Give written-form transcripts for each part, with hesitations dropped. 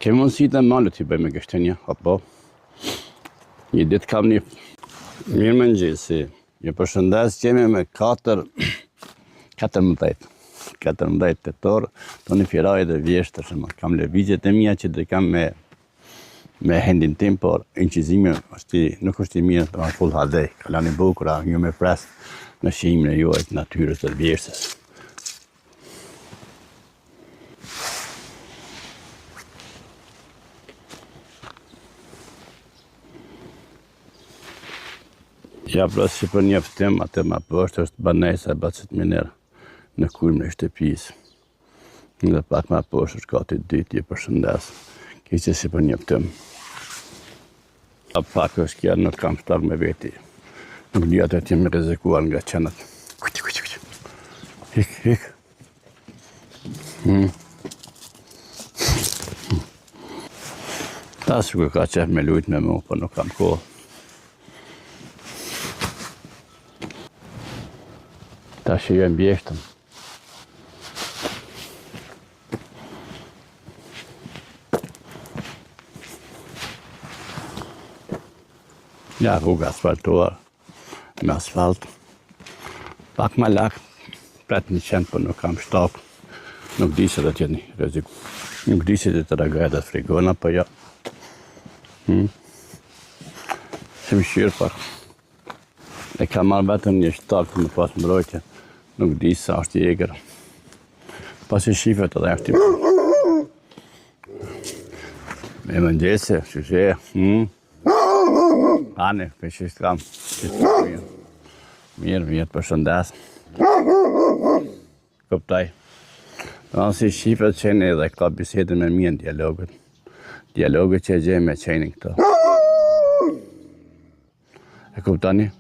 Ke mundësi të malu t'i bëj me gështenja, apo? Një ditë kam një mirë më njësi. Një përshëndes qemi me 14 tetor, të një firaj dhe vjeshtër, kam lëvizjet e mija që dhe kam me hendin tim, por inqizimi nuk është i mirë për full HD. Kalani bukura, një me pres në shimin e juaj të natyrës dhe vjeshtës. Ja, pras që për njëftim, atë ma poshtë është banesa e Bacit Miner në kulmin e shtëpisë. Dhe pak ma poshtë është kati dytë, i përshëndes. Kishte si për njëftim. A pak është kja, nuk kam shtar me veti. Nuk di atë të jemi rezikuar nga qenët. Hik. Ta sikur ka qef me lujt me mu, po nuk kam kohë. Ta shijem bjeshtëm. Ja, rrugë asfaltuar, me asfalt. Pak ma lak, pret 100, po nuk kam shtop. Nuk di se do t'jetë një reziku. Nuk di se të reagoj dhe frigona, po ja. Se më shirë pak. E kam marrë vetëm një shtak më pas mbrojtje. Nuk di sa është i egrë. Pas i shifet edhe është i me mëngjese, shushe. Ane, për qështë kam. Mirë, përshëndes. Këptaj. Nënë si shifet qeni edhe ka bisedën me mjën dialogët. Dialogët që e gjej me qenin këto. E kuptani?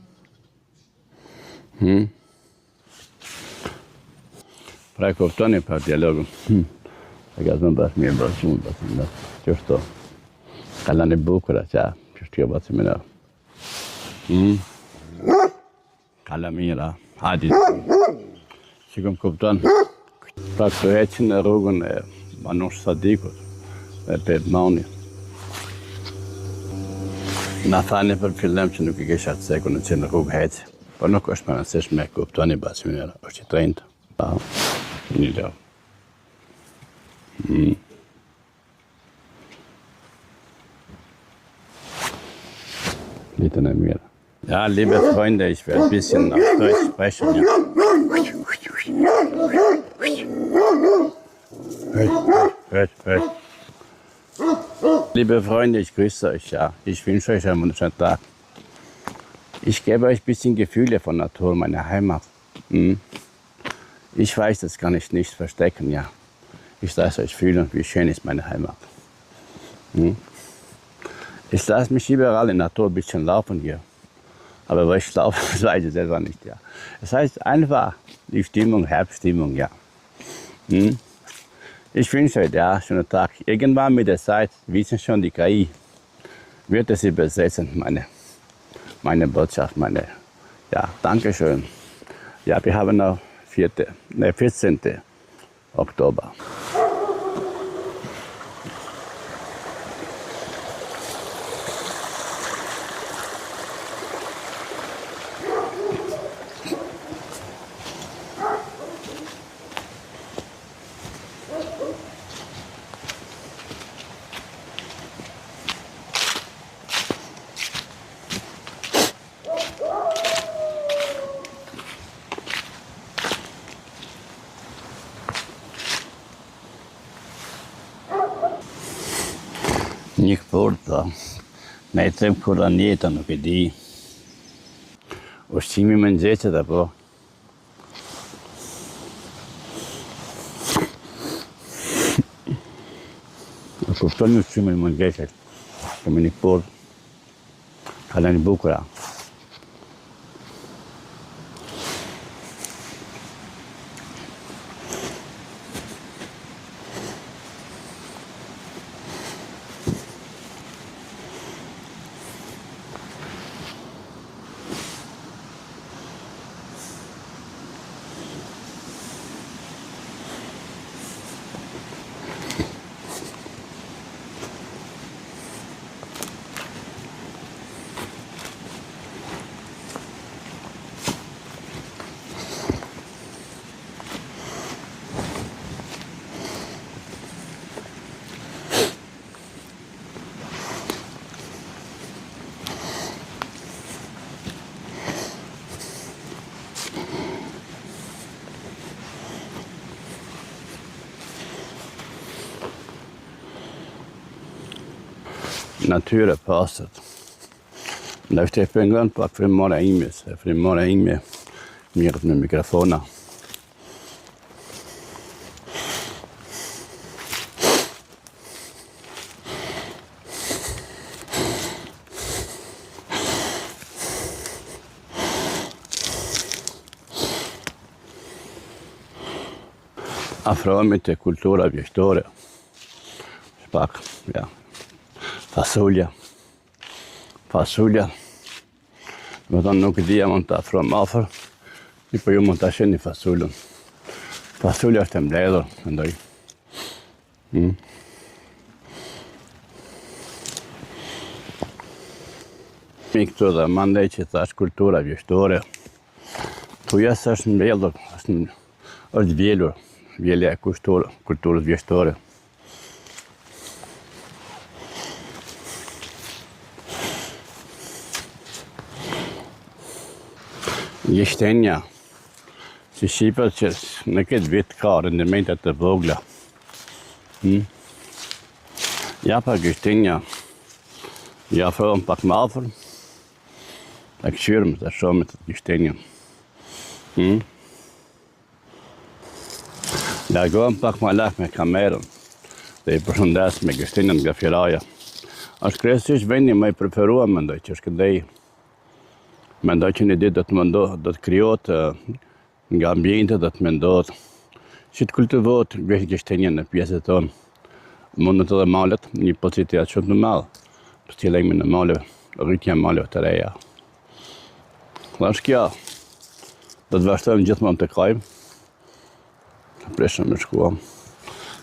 Pra e kuptoni për dialogën. E ka të më bërë mirë bërë shumë, qështo. Kalani bukura qa, qështë kjo Bacit Miner. Kala mira, hadi. Që këm kupton. Pra këto heqin e rrugën e Manush Sadikut e Pedmani. Na thani për fillim që nuk I kisha të seku në që në rrugë heqë. Por nuk është më nësish me kuptoni Bacit Miner, është I trejnët. Një leo. Litën e mirë. Ja, liebe Freunde, ich werde ein bisschen auf Deutsch sprechen. Ja. Hört. Liebe Freunde, ich grüße euch. Ja. Ich wünsche euch einen wunderschönen Tag. Ich gebe euch ein bisschen Gefühle von Natur, meiner Heimat. Ich weiß, das kann ich nicht verstecken, ja. Ich lasse euch fühlen, wie schön ist meine Heimat. Ich lasse mich überall in der Natur ein bisschen laufen hier. Aber wo ich laufe, das weiß ich selber nicht, ja. Das heißt einfach die Stimmung, Herbststimmung, ja. Ich wünsche euch, ja, schönen Tag. Irgendwann mit der Zeit, wissen schon die KI, wird es übersetzen, meine Botschaft, ja, Dankeschön. Ja, wir haben noch 14. Oktober. Një këpurta, me I them kura njeta nuk e di. Ushqimi më nxeqet apo? E kuptoni ushqimin më nxeqet. Kemi një këpurtë, kalani bukura. natyre pastët. Ndështë e pengon pak frymëra ime, se frymëra ime mirët me mikrofona. Afrohemi te kultura vjeçtore. Pak, ja. Fasulja. Më thonë nuk dhja mund të afrohem afër, po ju mund të shihni fasullën. Fasulja është e mbledhur, mendoj. Mi këtu dhe mandej që thash kultura vjeçtore. Tuja është mbledhur, është vjelur. Vjelja e kulturës vjeçtore. Gështenja, si shqipët që në këtë vit ka rendimentet të vogla. Ja pa gështenja, ja afrohem pak më afër, e këshyrëm të shohim të gështenja. Largohem pak më lart me kamerën dhe i përshëndes me gështenjën nga Firaja. Është kryesisht vendi më i preferuar, mendoj që është Shkëndej. Mendoj që një ditë do të krijohet nga ambiente, do të mendohet që të kultivohet gështenja në pjesët tonë. Mundet edhe malet, një pozicitet shumë të madh për cilësimin e maleve, rritja e maleve të reja. Është kjo. Do të vazhdojmë gjithmonë të kajmë. Preshëm me shkuam.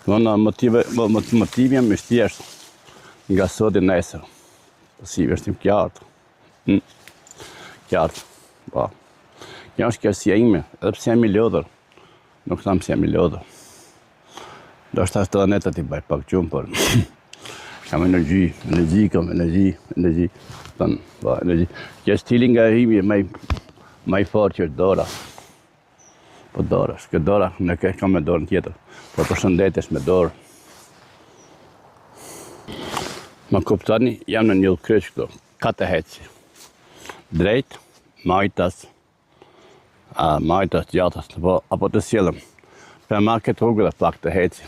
Motivi jam është thjesht nga sot e nesër. Si vështim qartë. Qartë. Po. Kjo është kërsia ime, edhe pse jam i lodhur. Nuk tham se jam i lodhur. Do shta të dhe netët i baj pak gjumë, por kam energji. Kjo stili nga imi më i fortë që është dora. Po dora, s'ke dora, në kam me dorën tjetër, po përshëndetes me dorë. Më kuptoni, jam në një kryq këtu, ka të heci. Drejt, majtas gjatas, apo të sjellëm. Për ma këtë rrugë dhe pak të heci.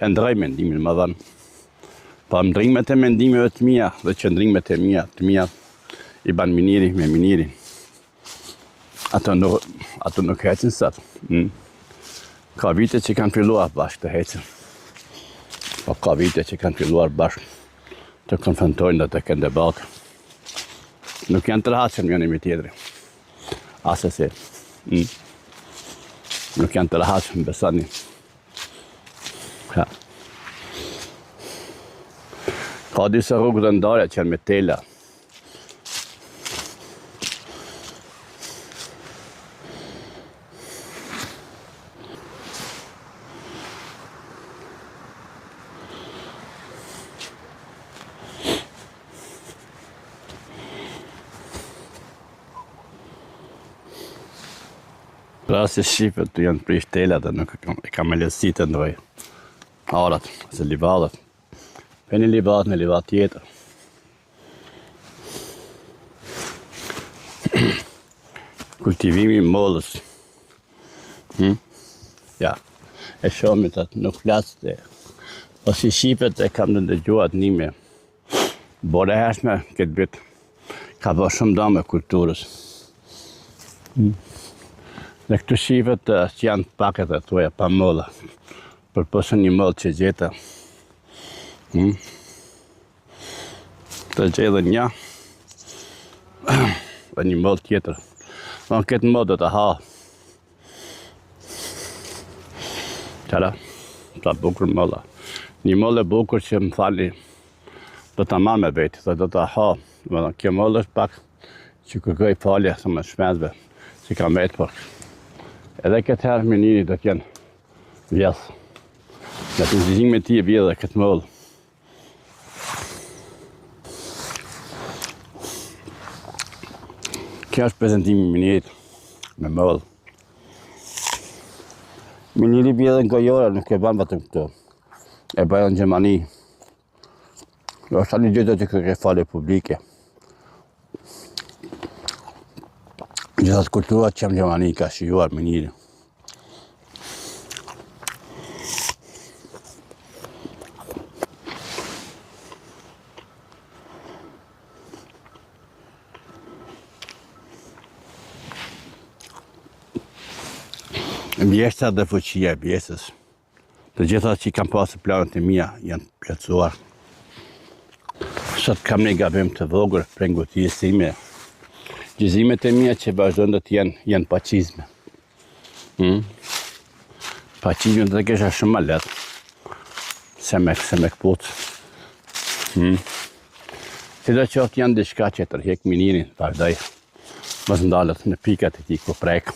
E ndroj mendimin më dhanë. Po ndrimet e mendimeve të mia dhe qëndrimet e mia i ban miniri me minirin. Ato nuk hecin sot. Ka vite që kanë filluar bashkë të hecin. Po ka vite që kanë filluar bashkë të konfrontojnë dhe të kenë debatë. Nuk janë të rahatshëm njëri me tjetrin. Asesi. Nuk janë të rahatshëm, besoni. Ka disa rrugë të ndarja që janë me tela. Rasti shqipët të janë prish telat dhe nuk e kam e lehtësi të ndroj arat, ose livadat. Për një livat në livat tjetër. Kultivimi i mollës. Ja, e shomit atë nuk flasë. Po si shqipët e kam të dëgjuar atë nime. Bore hershme këtë bit ka bërë shumë dëm e kulturës. Dhe këtu shqipët që janë paket e tuaja pa molla, për posën një mollë që gjeta. Të gjedhe një, dhe një mollë tjetër. Në këtë mollë do të ha. Qara, ta bukur molla. Një mollë e bukur që më fali, do të marrë me veti, dhe do të ha. Kjo mollë është pak që kërkoj falje së më shmezve, që ka metë për. Edhe këtë herë miniri do t'jenë vjesë. Në të nëzizim me ti e vje dhe këtë mollë. Kjo është prezentimi minirit me mollë. Miniri vje dhe nga jora nuk e banë vetëm këto. E banë në Gjermani. është tani gjë që ke fale publike. Gjithat kulturat që Gjermani ka shijuar minirin. Mjeshtra dhe fuqia e pjesës. Të gjitha që i kam pasur planet e mia janë plotësuar. Sot kam një gabim të vogël prej ngutijës time. Gjizimet e mia që vazhdojnë të janë paqizme. Paqizme të kesha shumë më lehtë se me këpucë. Sidoqoftë janë diçka që tërheq minirin, vazhdoj. Mos ndalet në pikat e tij ku prek.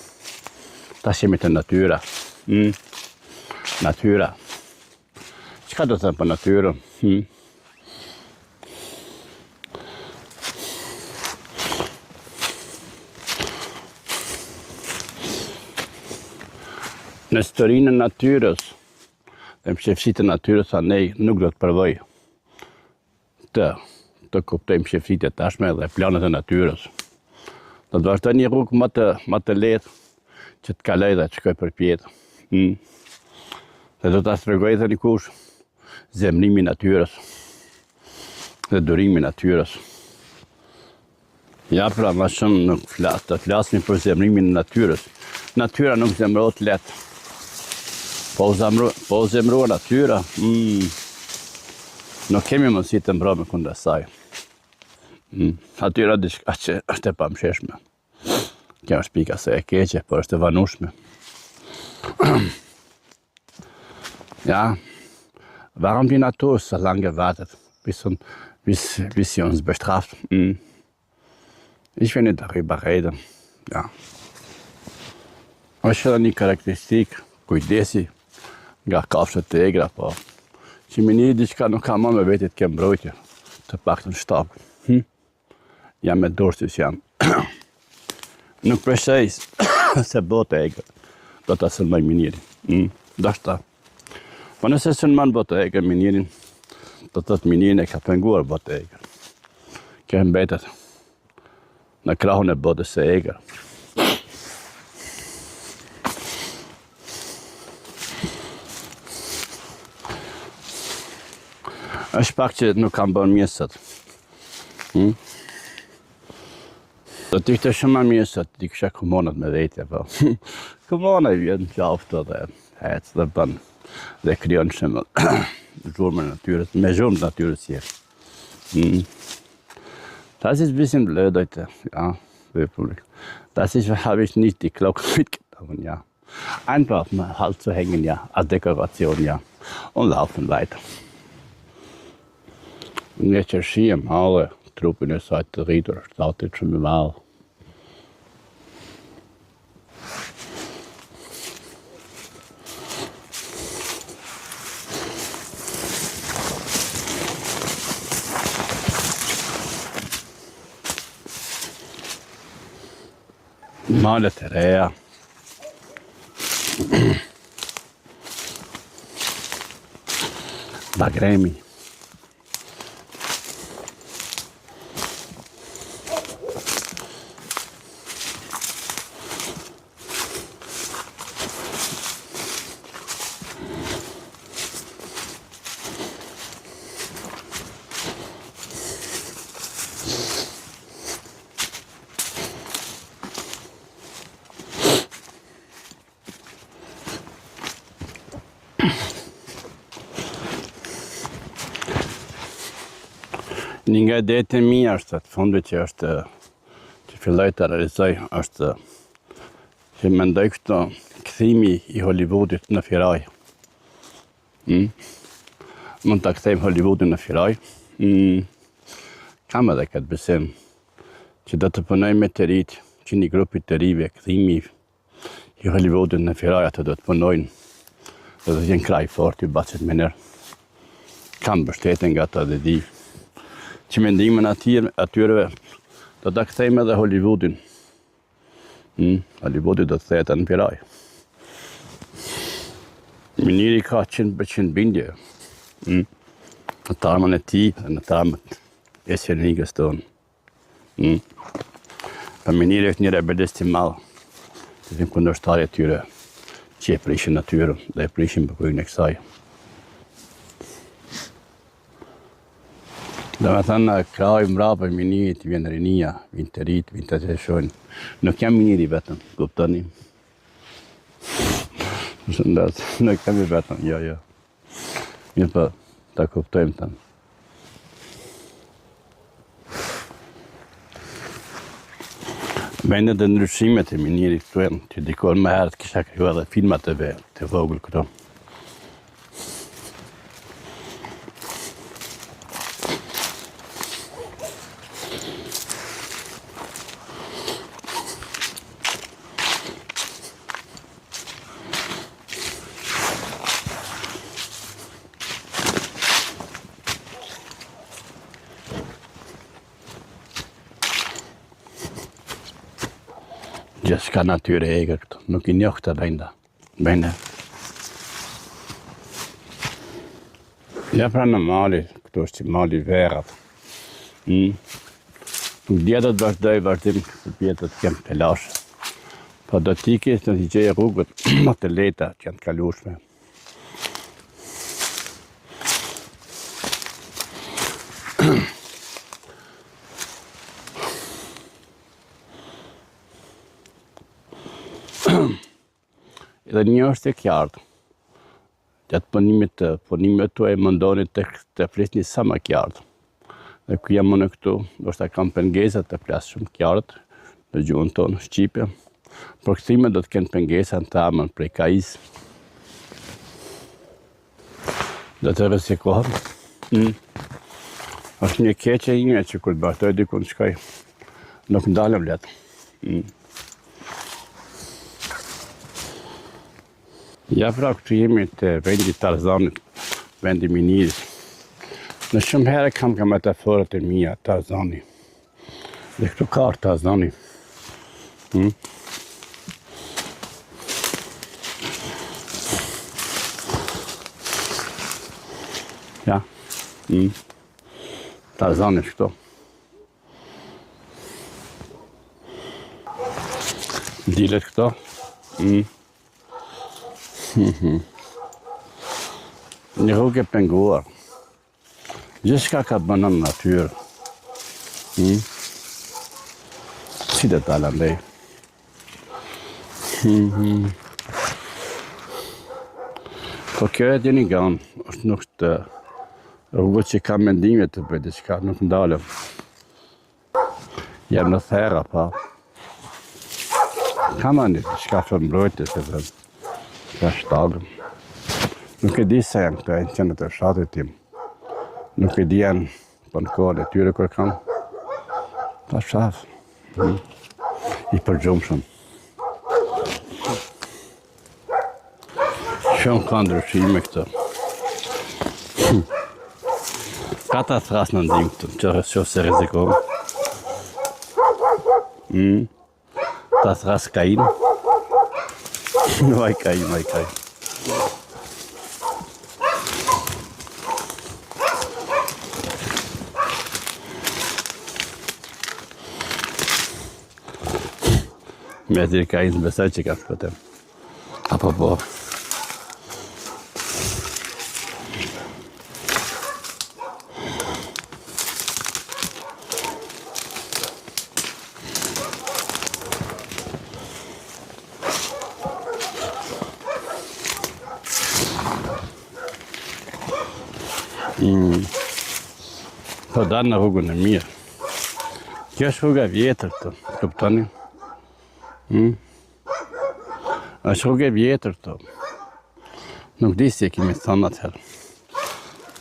Tash jemi të natyra. Natyra. Çka do të them për natyrën? Në historinë e natyrës, dhe mshefësitë e natyrës, ne nuk do të provoj të kuptojmë mshefësitë e tashme dhe planet e natyrës. Do të vazhdoj një rrugë më të lehtë që të kaloj dhe të shkoj përpjet. Dhe do ta tregoj edhe dikush zemrimi i natyrës dhe durimi i natyrës. Ja, pra më shumë nuk të flasim për zemrimin e natyrës. Natyra nuk zemrohet lehtë. Po zemrua natyra, nuk kemi mundësi të mbrojmë kundër saj. Natyra diçka që është e pamsheshme. Kjo është pika se e keqe, por është e vanueshme. Ja, warum die Natur so lange gewartet, bis sie uns bestraft? Ich will nicht darüber reden. Ja. Është një karakteristik, kujdesi nga kafshët e egra, po që miniri diçka nuk ka më me vetit ke mbrojtje, të paktën shtap. Jam me dorësis jam. Nuk preshej se botë e egrë do të sëlmoj minirin. Dashta. Po nëse sëlmon botë e egrë minirin, do të thotë minirin e ka penguar botë e egrë. Kjo mbetet në krahun e botës së egrë. Është pak që nuk kam bërë mirë sot. Do të ishte shumë më mirë sot t'i kisha komonat me vete, po. Komona i vjen qaftë dhe ecë dhe bën dhe krijon shumë zhurmën e natyrës, me zhurmën e natyrës hier. Das ist ein bisschen blöd heute, ja, wirklich. Das habe ich nicht die Glocke mitgenommen, ja. Einfach mal halt zu hängen, ja, als Dekoration, ja, und laufen weiter. Një qërshie male, trupin e saj të rritur, shtatit shumë malë. Malet e reja. Bagremi. Një nga idetë e mia është të fundit që filloj të realizoj është që mendoj këto kthimi i Hollywoodit në Firaj. Mund ta kthejmë Hollywoodin në Firaj. Kam edhe këtë besim që do të punoj me të rinj, që një grupi të rive, kthimi i Hollywoodit në Firaj, atë do të punojnë. Do të jenë kraj fort i Bacit Miner. Kam mbështetje nga ata dhe di që mendimin atyre do ta kthejmë edhe Hollywoodin. Hollywoodi do të kthehet në Firaj. Miniri ka 100% bindje. në tarmën e ti dhe në tarmët e Qerenikës tonë. Për minire është një rebelist i madh, të tim kundërshtari e tyre që e prishin natyrën dhe e prishin bukurin e kësaj. Dhe me thënë, kraj mrapa i minirit, vjen rinia, vjen të rritë, vjen të të shojnë. Nuk jam miniri vetëm, kuptoni. Nuk jam i vetëm, jo. Mirë për ta kuptojmë të. Vendet dhe ndryshimet e minirit këtu e që dikon më herët kisha kriju edhe filmat të vogël këto. Gjithë ka natyre e egrë këtu, nuk i njohë këtë bende. Ja pra në mali, këtu është që mali verat. Nuk djetë të vazhdim të pjetët të kemë pelashe. Po do t'iki të t'i gjeje rrugët më të leta që janë të kalushme. Edhe një është e qartë. Gjatë punimit të e mundoni të flisni sa më qartë. Dhe ku jam unë këtu, do shta kam pengesat të flasë shumë qartë në gjuhën tonë shqipe. Por këthime do të kenë pengesat të amën prej kajis. Do të resikohem. Është një keqe ime që kur të bahtoj dikun shkoj, nuk ndalëm letë. Ja pra këtu jemi të vendi Tarzanit, vendi minirit. Në shumë herë kam ka metaforët e mia Tarzani. Dhe këtu ka Tarzani. Ja. Tarzani është këtu. Dilet këtu. Një rrugë e penguar. Gjithçka ka bënë në natyrë. Si dhe tala ndej. Po kjo e djeni ganë, është nuk të rrugët që ka mendimet të bëjt diçka, nuk ndalëm. Jam në thera, pa. Kam anë diçka për mbrojtje se dhe ka shtagëm. Nuk e di se janë këto e në qenë të fshatit tim. Nuk e di janë për në kohën e tyre kërë kam. Ta shaf. I përgjumshëm. Shumë ka ndryshime këto. Ka ta thras në ndim këtu, që se rizikohë. Ta thras kajin. Vaj kaj. Me dhirë kajin të besaj që ka të pëtëm. Apo po. Po dalë në rrugën e mirë. Kjo është rruga vjetër këtu, kuptoni? Është rrugë e vjetër këtu. Nuk di si e kemi thënë atëherë.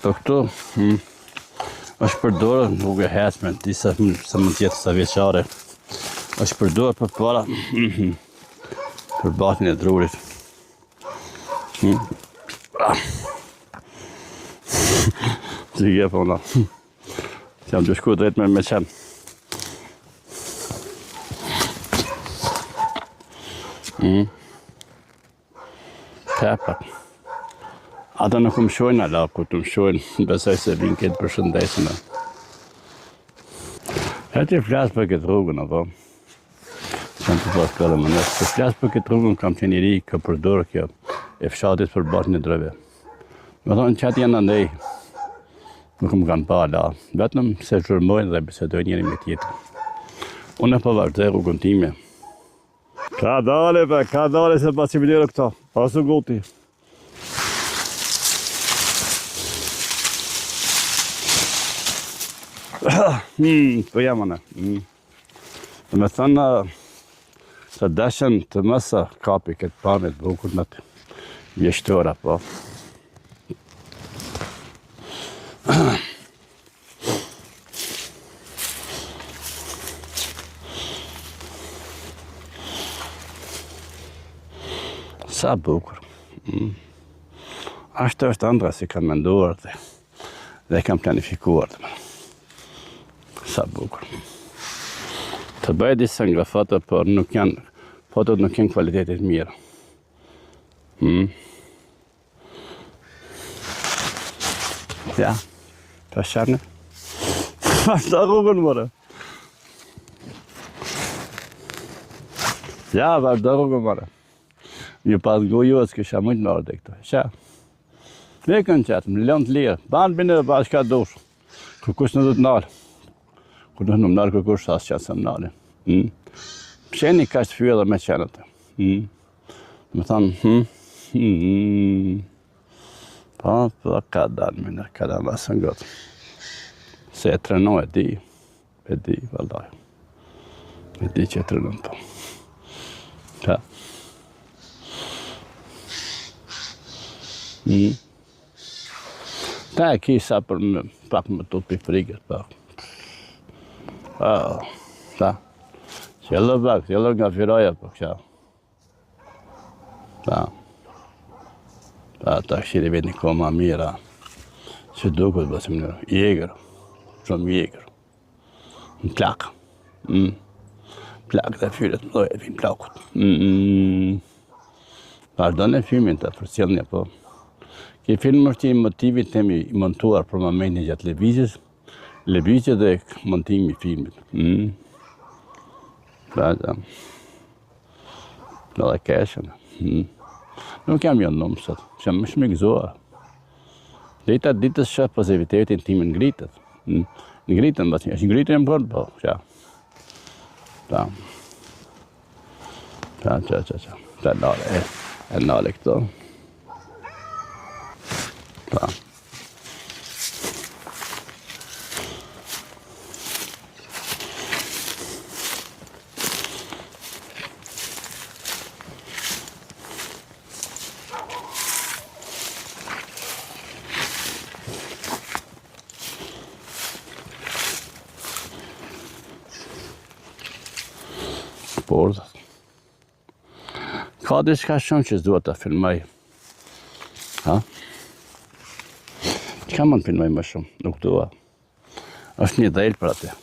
Po këtu është përdorur në rrugë e hershme, disa sa mund të jetë sa vjeçare. Është përdorur përpara për batin e drurit. Që gje po nga. Jam të shku drejt me qenë. Tepër. Ata nuk më shojnë ala, ku të më shojnë, besoj se vinë këtë përshëndesin. E që flasë për këtë rrugën, apo? Që në të pas kërë më nësë. Të flasë për këtë rrugën, kam qenë i ri, ka përdorë kjo, e fshatit për batë një dreve. Me thonë që atë janë ndej, nuk më kanë pa ala, vetëm se zhurmojnë dhe bisedojnë njëri me tjetër. Unë e vazhdoj rrugën time. Ka dale se pas i vlerë këta, pasu goti. Po jam anë. Dhe me thënë, se deshen të mësa kapi këtë panit bukur në të vjeshtora, po. Sa bukur. Ashtë është andra si kam menduar dhe kam planifikuar. Sa bukur. Të bëjë disa nga foto, por fotot nuk janë kvalitetit mirë. Ja, të sharnë. Ashtë rrugën, mëre. Ja, vazhdo rrugën, mëre. Ju pas gojuës kësha mujtë më orë këto. Sha. Ne kënë qatë, më lënë të lirë. Banë bine dhe pas ka dush. Kërkush në du të nalë. Kur në më nalë kërkush sa së qatë se më nalë. Sheni ka shtë fyë dhe me qenët. Më thanë, po, ka dalë mine, ka dalë masë në gotë. Se e trenoj, e di, vallaj. E di që e trenoj, po. Ja. Ta e kisa për më pak më të për frikës, pak. Ta. Qëllë pak, qëllë nga firoja, pak, qa. Ta. Ta, ta këshiri vetë një koma mira. Që duket bësim në jegër. Shumë jegër. Në plakë. Plakë dhe fyret më dojë, vinë plakut. Pardon e filmin të përcjellë një, po. Kjo film është i motivit temi i montuar për momentin gjatë lëvizjes dhe montimi i filmit. Pra, në dhe keshën. Nuk jam jo nëmë sot, që jam më shmikëzuar. Dita ditës shëfë pozitivitin tim ngritët. Ngritën, është ngritën e më përnë, po, që. Ta. Ta nale, e nale këto. Ta. Portat. Ka diçka shumë që s'duhet ta filmoj. Ha? Çka mund filmoj më shumë? Nuk dua. Është një dhejl për atë.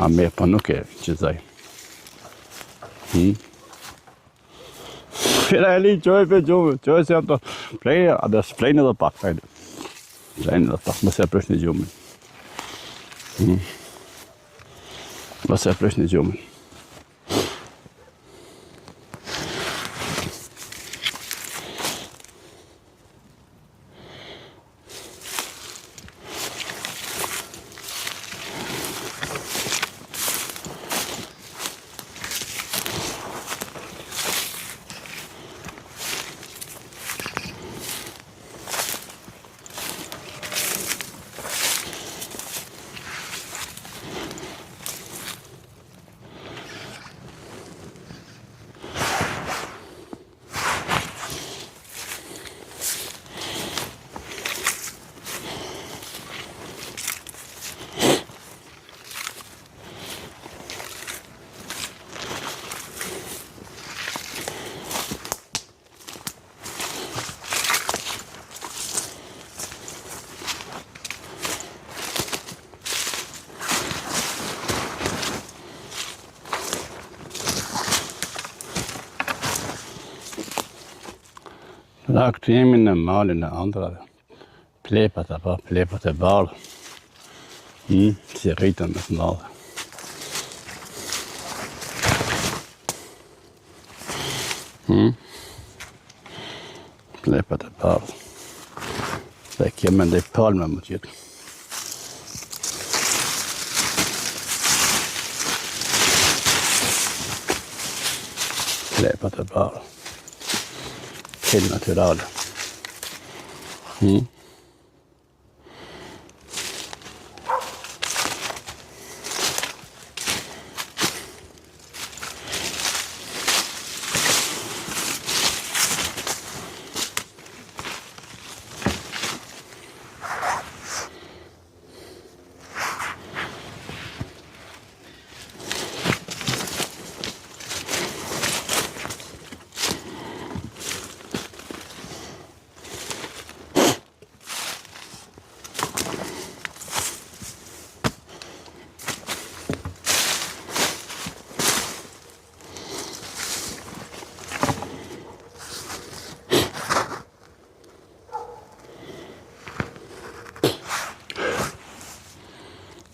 A me, po nuk e qëzaj. Fira e li, qoj për gjumë, qoj se janë të plejnë, a dhe s'plejnë edhe pak, fejnë. Plejnë edhe pak, mëse e presh një gjumë. Mëse e presh një gjumë. Pra këtu jemi në malin e ëndrave. Plepat apo plepat e bardhë. Si rritën më të madhe. Plepat e bardhë. Dhe kemi ndaj palme më tjetë. Plepat e bardhë. Helt naturale.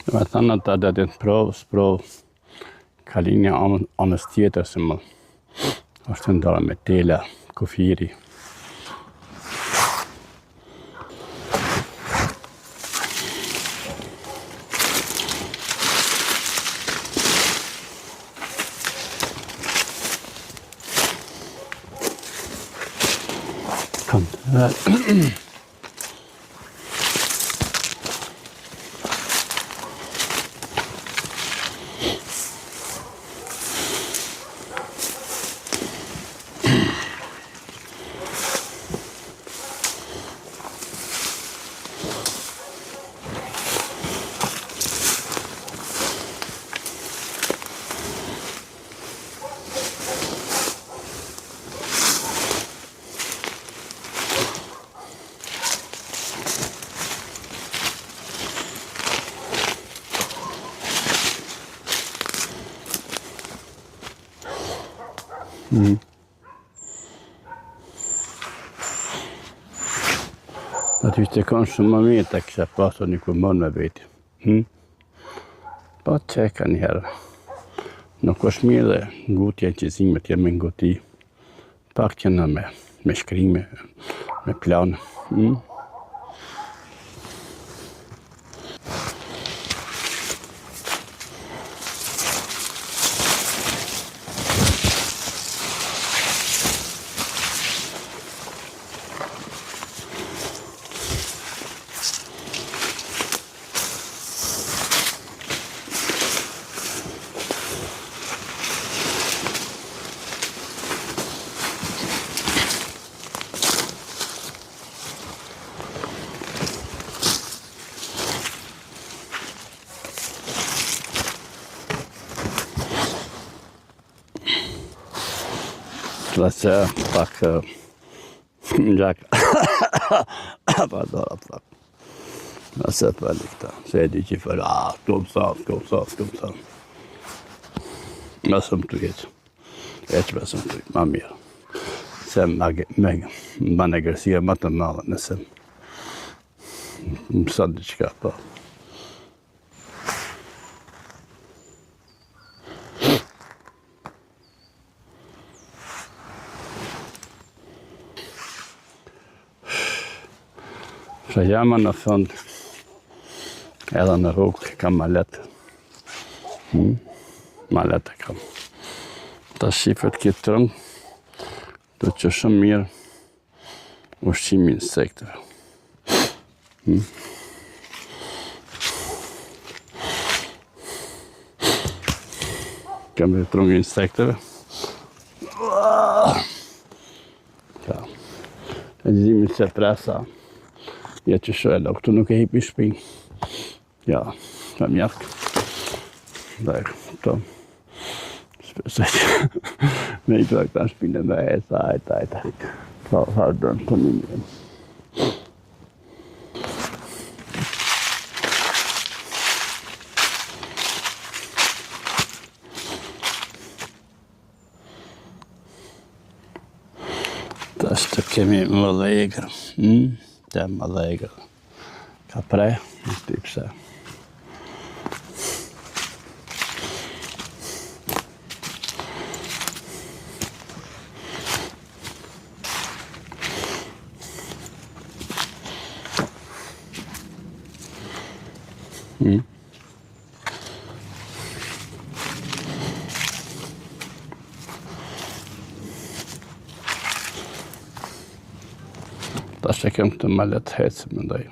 Me thënë ata dhe të sprovë ka linja anës tjetër se më është ndarë me tela, kufiri. Kom të vetë. Aty që kanë shumë më mirë ta kisha pasur një kumon me veti. Po çeka një herë. Nuk është mirë dhe ngutja që zimet jam me nguti. Pak që në me shkrime, me plan. Lasă, fac geacă. Pardon, fac. Lasă pe alicta. Se dice fără, stop. Lasă-mi tu ieți. Ieți lasă-mi tu, mamir. Se bana gërësia më të madhe nëse mëson diçka, po. Që jama në fund, edhe në rrugë kam malet. Malet e kam. Ta shifët këtë trëngë, do që shumë mirë ushqimi insekteve. Kam e trëngë insekteve. E zimi se presa. Ja që shëllë, këtu nuk e hipi shpinë. Ja, të mjaftë. Dhe, këto. Shpesaj që me i të këta shpinë me e sajt. Sa dërnë të një njëmë. Ta shtë. Të kemi më dhegër. Të më dhegër. Ka prej, në shti pse. Ta që kem këtë malet hecë, më ndaj.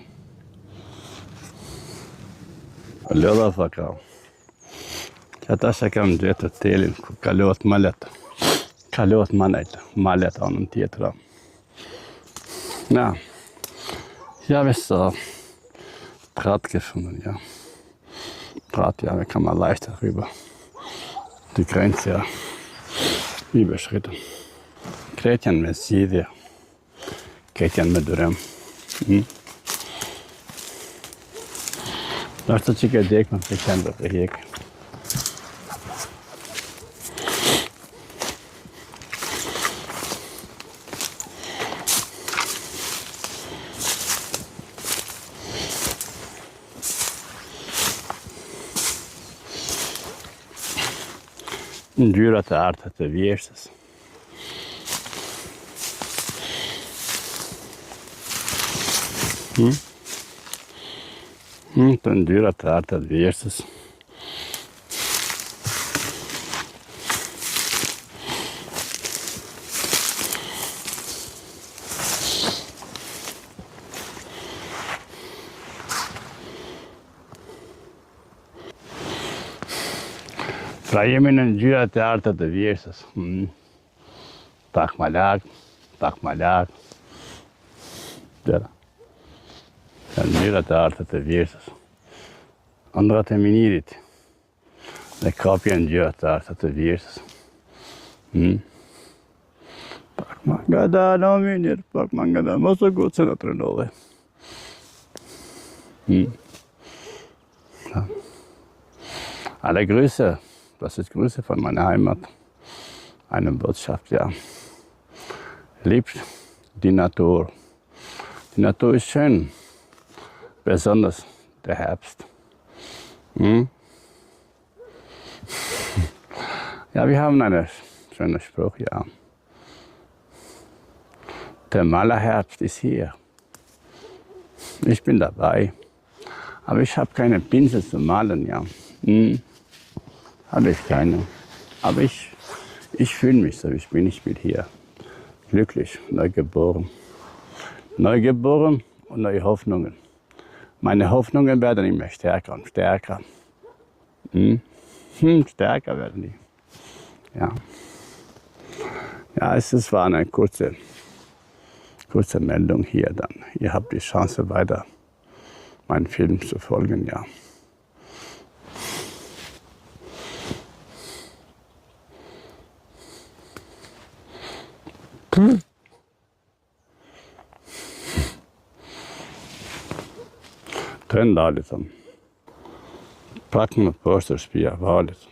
Lodha tha ka. Që ta që kem gjithë të telin, ku kalohet malet. Kalohet malet anën tjetëra. Ja. Ja, vissa pratgefunden, ja. Pratjahre kann man leichter rüber die Grenze überschritten. Kretjan med side, kretjan med drøm. Da er det sikkert det man får kjenne det her. Ngjyra të arta të vjeshtës. Të ngjyra të arta të vjeshtës. Pra jemi në ngjyrat e arta të vjeshtës. Pak më larg. Dera. Në ngjyrat e arta të vjeshtës. Ëndrat e minirit. Dhe kapja në ngjyrat e arta të vjeshtës. Pak më nga dalë o minir, pak më nga dalë. Mos o gotë se në trënove. Alle Grüße. Das ist Grüße von meiner Heimat. Eine Botschaft, ja. Liebt die Natur. Die Natur ist schön. Besonders der Herbst. Ja, wir haben einen schönen Spruch, ja. Der Malerherbst ist hier. Ich bin dabei. Aber ich habe keine Pinsel zu malen, ja. Habe ich keine. Aber ich fühle mich so, ich bin hier. Glücklich, neu geboren. Neu geboren und neue Hoffnungen. Meine Hoffnungen werden immer stärker und stärker. Stärker werden die. Ja. Ja, es war eine kurze Meldung hier dann. Ihr habt die Chance, weiter meinen Film zu folgen, ja. Trend liksom. Pakken med påstås blir varligt.